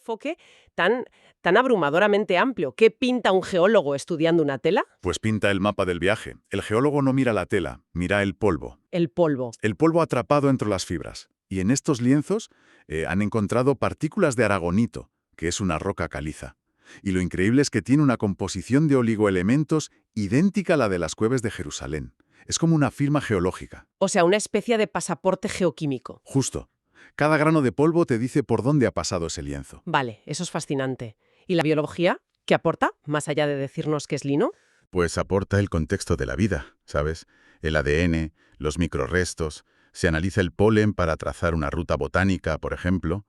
enfoque tan abrumadoramente amplio. ¿Qué pinta un geólogo estudiando una tela? Pues pinta el mapa del viaje. El geólogo no mira la tela, mira el polvo. El polvo. El polvo atrapado entre las fibras. Y en estos lienzos han encontrado partículas de aragonito, que es una roca caliza. Y lo increíble es que tiene una composición de oligoelementos idéntica a la de las cuevas de Jerusalén. Es como una firma geológica. O sea, una especie de pasaporte geoquímico. Justo. Cada grano de polvo te dice por dónde ha pasado ese lienzo. Vale, eso es fascinante. ¿Y la biología? ¿Qué aporta, más allá de decirnos qué es lino? Pues aporta el contexto de la vida, ¿sabes? El ADN, los microrrestos, se analiza el polen para trazar una ruta botánica, por ejemplo.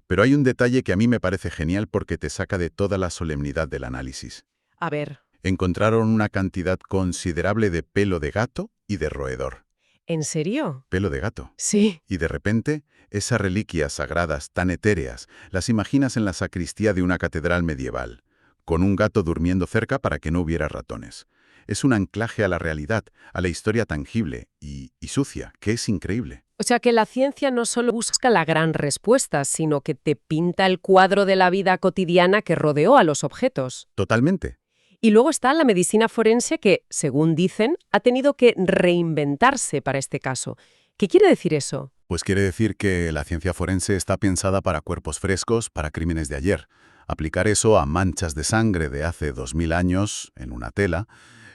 Pero hay un detalle que a mí me parece genial porque te saca de toda la solemnidad del análisis. A ver, Encontraron una cantidad considerable de pelo de gato y de roedor. ¿en serio? Pelo de gato. Sí. Y de repente, esas reliquias sagradas tan etéreas las imaginas en la sacristía de una catedral medieval, con un gato durmiendo cerca para que no hubiera ratones. Es un anclaje a la realidad, a la historia tangible y sucia, que es increíble. O sea que la ciencia no solo busca la gran respuesta, sino que te pinta el cuadro de la vida cotidiana que rodeó a los objetos. Totalmente. Y luego está la medicina forense que, según dicen, ha tenido que reinventarse para este caso. ¿Qué quiere decir eso? Pues quiere decir que la ciencia forense está pensada para cuerpos frescos, para crímenes de ayer. Aplicar eso a manchas de sangre de hace 2000 años en una tela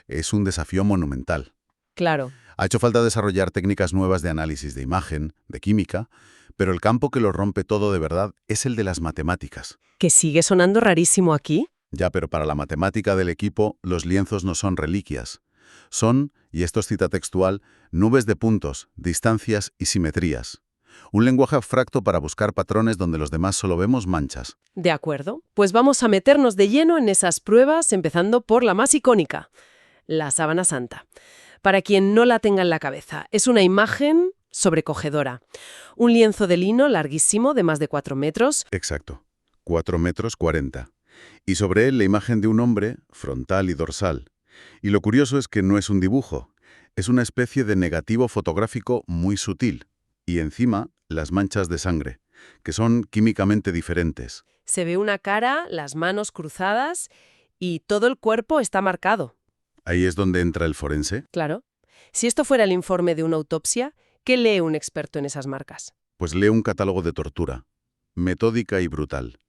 es un desafío monumental. Claro. Ha hecho falta desarrollar técnicas nuevas de análisis de imagen, de química, pero el campo que lo rompe todo de verdad es el de las matemáticas. ¿Que sigue sonando rarísimo aquí? Ya, pero para la matemática del equipo, los lienzos no son reliquias. Son, y esto es cita textual, nubes de puntos, distancias y simetrías. Un lenguaje abstracto para buscar patrones donde los demás solo vemos manchas. De acuerdo. Pues vamos a meternos de lleno en esas pruebas, empezando por la más icónica, la sábana santa. Para quien no la tenga en la cabeza, es una imagen sobrecogedora. Un lienzo de lino larguísimo de más de 4 metros. Exacto. 4 metros 40. Y sobre él la imagen de un hombre, frontal y dorsal. Y lo curioso es que no es un dibujo, es una especie de negativo fotográfico muy sutil. Y encima, las manchas de sangre, que son químicamente diferentes. Se ve una cara, las manos cruzadas y todo el cuerpo está marcado. Ahí es donde entra el forense. Claro. Si esto fuera el informe de una autopsia, ¿qué lee un experto en esas marcas? Pues lee un catálogo de tortura, metódica y brutal.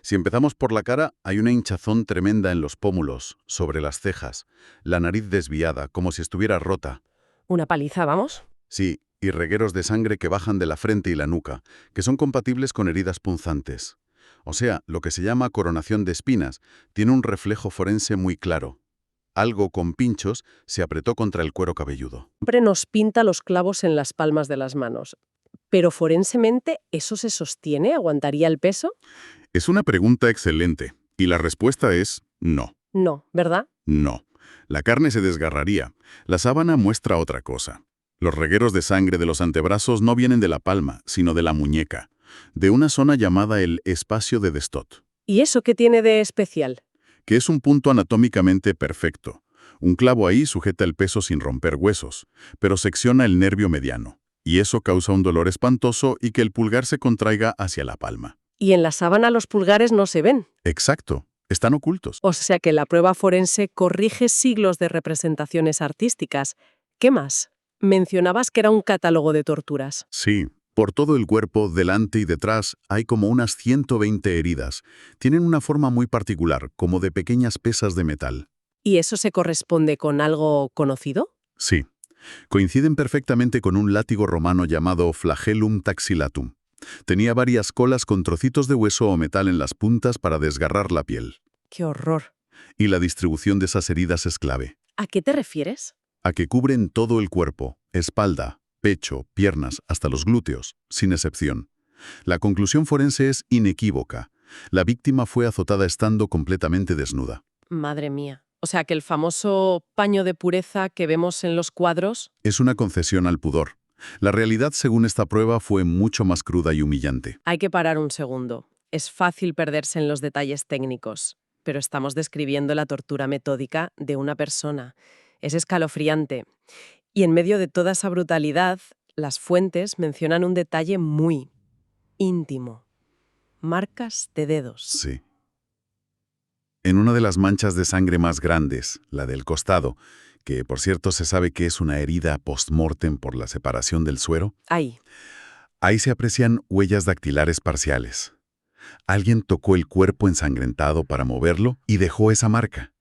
Si empezamos por la cara, hay una hinchazón tremenda en los pómulos, sobre las cejas, la nariz desviada, como si estuviera rota. ¿Una paliza, vamos? Sí, y regueros de sangre que bajan de la frente y la nuca, que son compatibles con heridas punzantes. O sea, lo que se llama coronación de espinas tiene un reflejo forense muy claro. Algo con pinchos se apretó contra el cuero cabelludo. Siempre nos pinta los clavos en las palmas de las manos. Pero forensemente, ¿eso se sostiene? ¿Aguantaría el peso? Es una pregunta excelente, y la respuesta es no. No, ¿verdad? No. La carne se desgarraría. La sábana muestra otra cosa. Los regueros de sangre de los antebrazos no vienen de la palma, sino de la muñeca, de una zona llamada el espacio de Destot, ¿Y eso qué tiene de especial? que es un punto anatómicamente perfecto. Un clavo ahí sujeta el peso sin romper huesos, pero secciona el nervio mediano, y eso causa un dolor espantoso y que el pulgar se contraiga hacia la palma. Y en la sábana los pulgares no se ven. Exacto, están ocultos. O sea que la prueba forense corrige siglos de representaciones artísticas. ¿Qué más? Mencionabas que era un catálogo de torturas. Sí, por todo el cuerpo, delante y detrás, hay como unas 120 heridas. Tienen una forma muy particular, como de pequeñas pesas de metal. ¿Y eso se corresponde con algo conocido? Sí, coinciden perfectamente con un látigo romano llamado flagellum taxillatum. Tenía varias colas con trocitos de hueso o metal en las puntas para desgarrar la piel. ¡Qué horror! Y la distribución de esas heridas es clave. ¿A qué te refieres? A que cubren todo el cuerpo, espalda, pecho, piernas, hasta los glúteos, sin excepción. La conclusión forense es inequívoca. La víctima fue azotada estando completamente desnuda. Madre mía. O sea que el famoso paño de pureza que vemos en los cuadros... Es una concesión al pudor. La realidad, según esta prueba, fue mucho más cruda y humillante. Hay que parar un segundo. Es fácil perderse en los detalles técnicos, pero estamos describiendo la tortura metódica de una persona. Es escalofriante. Y en medio de toda esa brutalidad, las fuentes mencionan un detalle muy íntimo. Marcas de dedos. Sí. En una de las manchas de sangre más grandes, la del costado, que por cierto se sabe que es una herida post-mortem por la separación del suero, Ahí. ahí se aprecian huellas dactilares parciales. Alguien tocó el cuerpo ensangrentado para moverlo y dejó esa marca.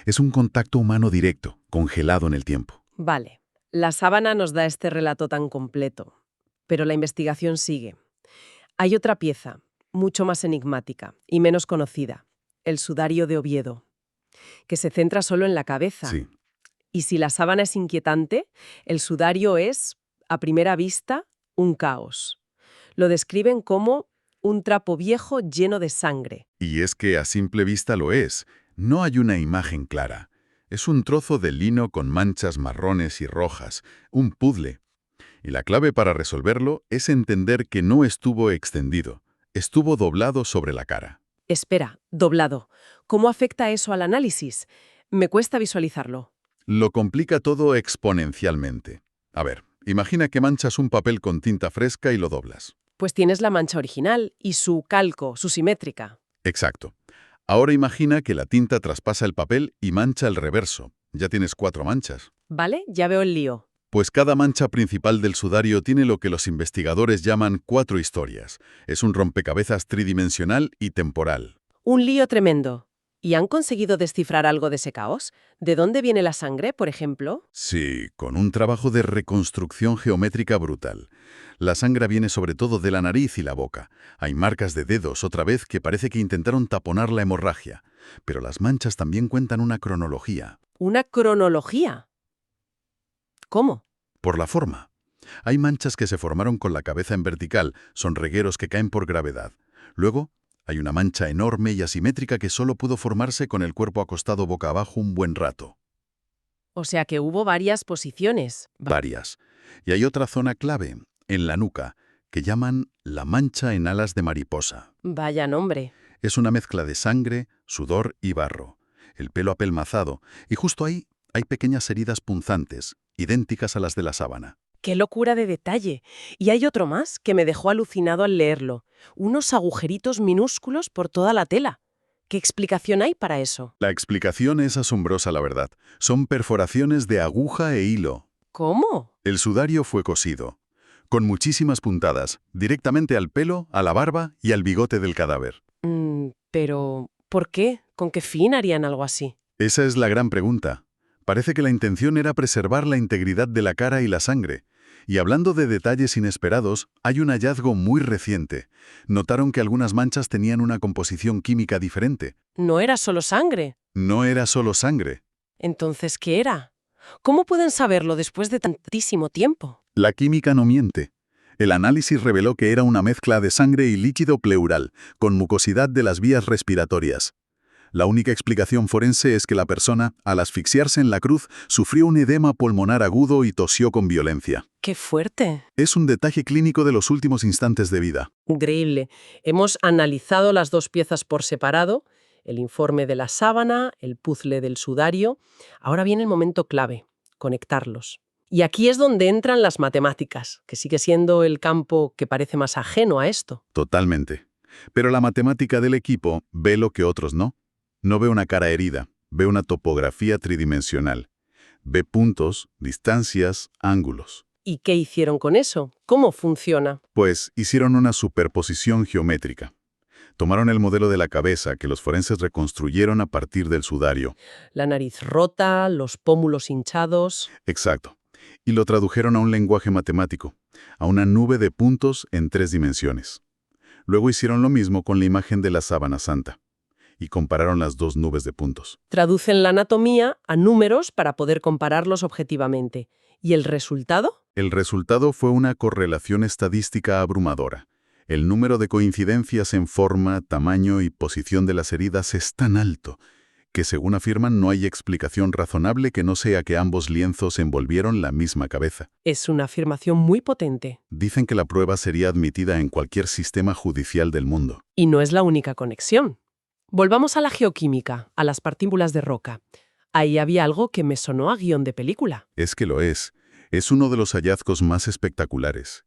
Es un contacto humano directo, congelado en el tiempo. Vale. La sábana nos da este relato tan completo. Pero la investigación sigue. Hay otra pieza, mucho más enigmática y menos conocida. El sudario de Oviedo, que se centra solo en la cabeza. Sí. Y si la sábana es inquietante, el sudario es, a primera vista, un caos. Lo describen como un trapo viejo lleno de sangre. Y es que a simple vista lo es. No hay una imagen clara. Es un trozo de lino con manchas marrones y rojas, un puzzle. Y la clave para resolverlo es entender que no estuvo extendido, estuvo doblado sobre la cara. Espera, doblado. ¿Cómo afecta eso al análisis? Me cuesta visualizarlo. Lo complica todo exponencialmente. A ver, imagina que manchas un papel con tinta fresca y lo doblas. Pues tienes la mancha original y su calco, su simétrica. Exacto. Ahora imagina que la tinta traspasa el papel y mancha el reverso. Ya tienes 4 manchas. ¿Vale? Ya veo el lío. Pues cada mancha principal del sudario tiene lo que los investigadores llaman 4 historias. Es un rompecabezas tridimensional y temporal. Un lío tremendo. ¿Y han conseguido descifrar algo de ese caos? ¿De dónde viene la sangre, por ejemplo? Sí, con un trabajo de reconstrucción geométrica brutal. La sangre viene sobre todo de la nariz y la boca. Hay marcas de dedos otra vez que parece que intentaron taponar la hemorragia. Pero las manchas también cuentan una cronología. ¿Una cronología? ¿Cómo? Por la forma. Hay manchas que se formaron con la cabeza en vertical, son regueros que caen por gravedad. Luego, hay una mancha enorme y asimétrica que solo pudo formarse con el cuerpo acostado boca abajo un buen rato. O sea que hubo varias posiciones. Varias. Y hay otra zona clave, en la nuca, que llaman la mancha en alas de mariposa. Vaya nombre. Es una mezcla de sangre, sudor y barro. El pelo apelmazado, y justo ahí hay pequeñas heridas punzantes, idénticas a las de la sábana. ¡Qué locura de detalle! Y hay otro más que me dejó alucinado al leerlo. Unos agujeritos minúsculos por toda la tela. ¿Qué explicación hay para eso? La explicación es asombrosa, la verdad. Son perforaciones de aguja e hilo. ¿Cómo? El sudario fue cosido, con muchísimas puntadas, directamente al pelo, a la barba y al bigote del cadáver. Pero, ¿por qué? ¿Con qué fin harían algo así? Esa es la gran pregunta. Parece que la intención era preservar la integridad de la cara y la sangre. Y hablando de detalles inesperados, hay un hallazgo muy reciente. Notaron que algunas manchas tenían una composición química diferente. No era solo sangre. No era solo sangre. Entonces, ¿qué era? ¿Cómo pueden saberlo después de tantísimo tiempo? La química no miente. El análisis reveló que era una mezcla de sangre y líquido pleural, con mucosidad de las vías respiratorias. La única explicación forense es que la persona, al asfixiarse en la cruz, sufrió un edema pulmonar agudo y tosió con violencia. ¡Qué fuerte! Es un detalle clínico de los últimos instantes de vida. Increíble. Hemos analizado las dos piezas por separado, el informe de la sábana, el puzzle del sudario. Ahora viene el momento clave, conectarlos. Y aquí es donde entran las matemáticas, que sigue siendo el campo que parece más ajeno a esto. Totalmente. Pero la matemática del equipo ve lo que otros no. No ve una cara herida, ve una topografía tridimensional. Ve puntos, distancias, ángulos. ¿Y qué hicieron con eso? ¿Cómo funciona? Pues hicieron una superposición geométrica. Tomaron el modelo de la cabeza que los forenses reconstruyeron a partir del sudario. La nariz rota, los pómulos hinchados. Exacto. Y lo tradujeron a un lenguaje matemático, a una nube de puntos en 3 dimensiones. Luego hicieron lo mismo con la imagen de la sábana santa y compararon las 2 nubes de puntos. Traducen la anatomía a números para poder compararlos objetivamente. ¿Y el resultado? El resultado fue una correlación estadística abrumadora. El número de coincidencias en forma, tamaño y posición de las heridas es tan alto que, según afirman, no hay explicación razonable que no sea que ambos lienzos envolvieron la misma cabeza. Es una afirmación muy potente. Dicen que la prueba sería admitida en cualquier sistema judicial del mundo. Y no es la única conexión. Volvamos a la geoquímica, a las partículas de roca. Ahí había algo que me sonó a guión de película. Es que lo es. Es uno de los hallazgos más espectaculares.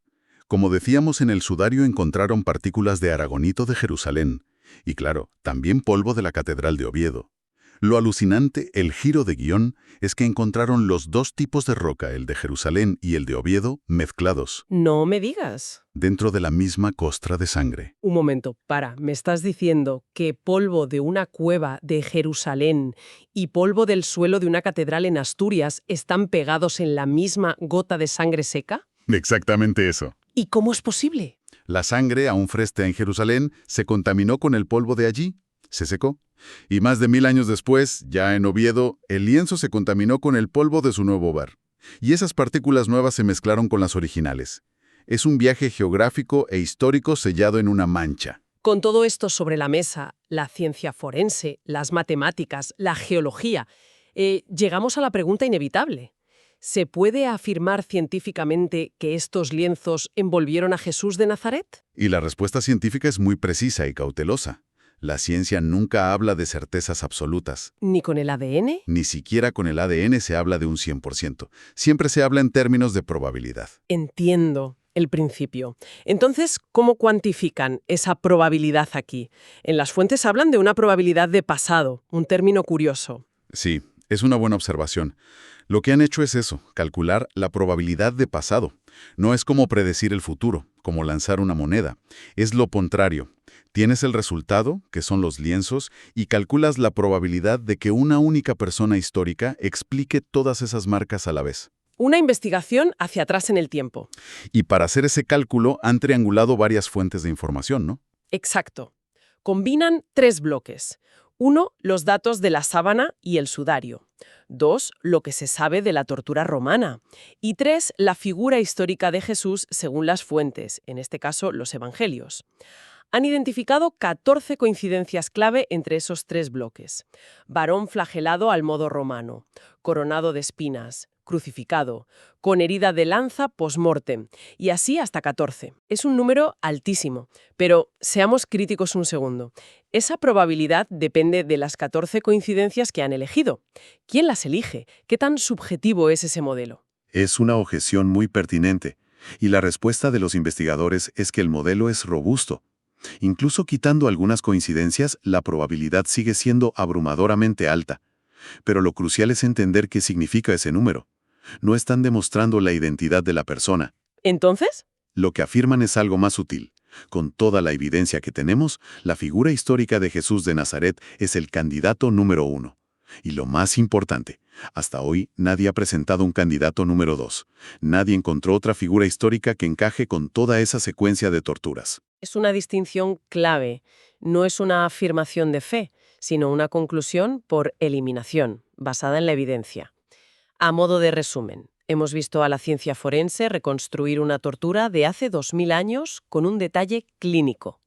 Como decíamos, en el sudario encontraron partículas de aragonito de Jerusalén y, claro, también polvo de la Catedral de Oviedo. Lo alucinante, el giro de guión, es que encontraron los dos tipos de roca, el de Jerusalén y el de Oviedo, mezclados, No me digas. dentro de la misma costra de sangre. Un momento, ¿me estás diciendo que polvo de una cueva de Jerusalén y polvo del suelo de una catedral en Asturias están pegados en la misma gota de sangre seca? Exactamente eso. ¿Y cómo es posible? La sangre, aún fresca en Jerusalén, se contaminó con el polvo de allí, se secó. Y más de 1000 años después, ya en Oviedo, el lienzo se contaminó con el polvo de su nuevo hogar. Y esas partículas nuevas se mezclaron con las originales. Es un viaje geográfico e histórico sellado en una mancha. Con todo esto sobre la mesa, la ciencia forense, las matemáticas, la geología, llegamos a la pregunta inevitable. ¿Se puede afirmar científicamente que estos lienzos envolvieron a Jesús de Nazaret? Y la respuesta científica es muy precisa y cautelosa. La ciencia nunca habla de certezas absolutas. ¿Ni con el ADN? Ni siquiera con el ADN se habla de un 100%. Siempre se habla en términos de probabilidad. Entiendo el principio. Entonces, ¿cómo cuantifican esa probabilidad aquí? En las fuentes hablan de una probabilidad de pasado, un término curioso. Sí, es una buena observación. Lo que han hecho es eso, calcular la probabilidad de pasado. No es como predecir el futuro, como lanzar una moneda. Es lo contrario. Tienes el resultado, que son los lienzos, y calculas la probabilidad de que una única persona histórica explique todas esas marcas a la vez. Una investigación hacia atrás en el tiempo. Y para hacer ese cálculo han triangulado varias fuentes de información, ¿no? Exacto. Combinan 3 bloques. 1, los datos de la sábana y el sudario. 2, lo que se sabe de la tortura romana. Y 3, la figura histórica de Jesús según las fuentes, en este caso los evangelios. Han identificado 14 coincidencias clave entre esos 3 bloques. Varón flagelado al modo romano, coronado de espinas, crucificado, con herida de lanza post-mortem, y así hasta 14. Es un número altísimo, pero seamos críticos un segundo. Esa probabilidad depende de las 14 coincidencias que han elegido. ¿Quién las elige? ¿Qué tan subjetivo es ese modelo? Es una objeción muy pertinente, y la respuesta de los investigadores es que el modelo es robusto. Incluso quitando algunas coincidencias, la probabilidad sigue siendo abrumadoramente alta. Pero lo crucial es entender qué significa ese número. No están demostrando la identidad de la persona. ¿Entonces? Lo que afirman es algo más sutil. Con toda la evidencia que tenemos, la figura histórica de Jesús de Nazaret es el candidato número 1. Y lo más importante, hasta hoy nadie ha presentado un candidato número 2. Nadie encontró otra figura histórica que encaje con toda esa secuencia de torturas. Es una distinción clave. No es una afirmación de fe, sino una conclusión por eliminación, basada en la evidencia. A modo de resumen, hemos visto a la ciencia forense reconstruir una tortura de hace 2000 años con un detalle clínico.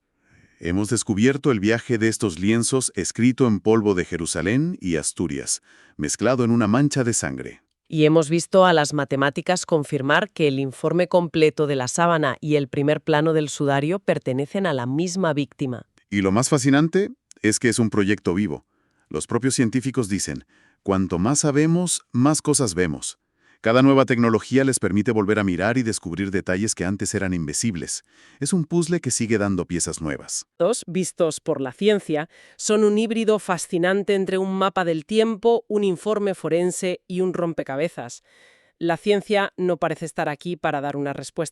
Hemos descubierto el viaje de estos lienzos escrito en polvo de Jerusalén y Asturias, mezclado en una mancha de sangre. Y hemos visto a las matemáticas confirmar que el informe completo de la sábana y el primer plano del sudario pertenecen a la misma víctima. Y lo más fascinante es que es un proyecto vivo. Los propios científicos dicen, cuanto más sabemos, más cosas vemos. Cada nueva tecnología les permite volver a mirar y descubrir detalles que antes eran invisibles. Es un puzzle que sigue dando piezas nuevas. Estos, vistos por la ciencia, son un híbrido fascinante entre un mapa del tiempo, un informe forense y un rompecabezas. La ciencia no parece estar aquí para dar una respuesta